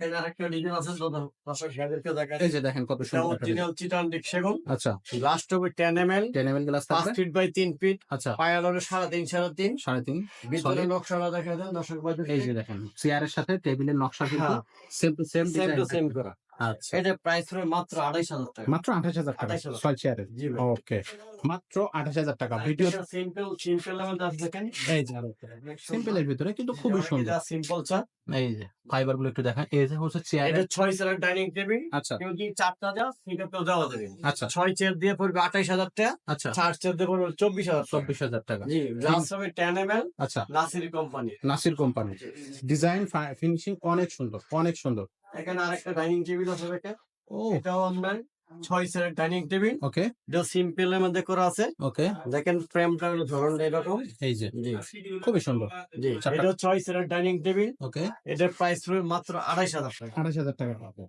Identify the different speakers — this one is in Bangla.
Speaker 1: এখানে আরেকটা ডিজাইন আছে দর্শক ভাইদেরকে দেখাই।
Speaker 2: এই যে দেখেন কত
Speaker 1: এটা
Speaker 2: সুন্দর একটা ডিজাইন।
Speaker 1: অরিজিনাল চিটান সেগুন।
Speaker 2: আচ্ছা,
Speaker 1: গ্লাসটা হবে 10 ml,
Speaker 2: 10 ml গ্লাস
Speaker 1: 5
Speaker 2: থাকবে।
Speaker 1: Feet by 3 feet.
Speaker 2: আচ্ছা,
Speaker 1: পায়াল হলো 3.5 3.5।
Speaker 2: 3.5
Speaker 1: ভিতরে
Speaker 2: সলিড।
Speaker 1: নকশাটা দেখা দেন দর্শক ভাইদেরকে।
Speaker 2: এই যে দেখেন চেয়ারের সাথে টেবিলের নকশা কিন্তু
Speaker 1: হ্যাঁ,
Speaker 2: same to same
Speaker 1: same
Speaker 2: design
Speaker 1: to same
Speaker 2: থাকবে।
Speaker 1: করা।
Speaker 2: আচ্ছা,
Speaker 1: এটা প্রাইস হবে মাত্র 2,500 টাকা।
Speaker 2: মাত্র 28,000 টাকা
Speaker 1: 28,000
Speaker 2: 6 চেয়ারের।
Speaker 1: জি ভাই।
Speaker 2: ওকে, মাত্র 28,000 টাকা। ভিডিও
Speaker 1: সিম্পল এর মধ্যে আছে দেখেন।
Speaker 2: এই যে সিম্পলের ভিতরে কিন্তু খুবই সুন্দর।
Speaker 1: এটা সিম্পল চা।
Speaker 2: এই যে ফাইবার গুলো একটু দেখেন। এই যে হচ্ছে চেয়ারের।
Speaker 1: এটা 6 চেয়ারের ডাইনিং টেবিল।
Speaker 2: আচ্ছা,
Speaker 1: কেউ যদি 4টা দেয় সেটাতেও দেওয়া যাবে।
Speaker 2: আচ্ছা,
Speaker 1: 6 চেয়ার দিয়ে পড়বে 28,000 টাকা।
Speaker 2: আচ্ছা,
Speaker 1: 4 চেয়ার দিয়ে পড়বে 24,000 টাকা।
Speaker 2: 24,000 টাকা।
Speaker 1: জি, গ্লাস হবে 10 ml,
Speaker 2: আচ্ছা,
Speaker 1: Nasir company.
Speaker 2: Nasir company. Design finishing অনেক সুন্দর, অনেক সুন্দর।
Speaker 1: এখানে আরেকটা ডাইনিং টেবিল আছে দেখেন।
Speaker 2: ও
Speaker 1: এটাও আপনার 6 চেয়ারের ডাইনিং টেবিল।
Speaker 2: ওকে,
Speaker 1: এটা সিম্পল এর মধ্যে করা আছে।
Speaker 2: ওকে।
Speaker 1: দেখেন ফ্রেমটা হলো ধরনটা এরকম।
Speaker 2: এই যে
Speaker 1: জি,
Speaker 2: খুবই সুন্দর।
Speaker 1: জি।
Speaker 2: চারটা।
Speaker 1: এটা 6 চেয়ারের ডাইনিং টেবিল।
Speaker 2: ওকে,
Speaker 1: এটার প্রাইস হবে মাত্র 2,500 টাকা।
Speaker 2: 28,000 টাকা পাবো।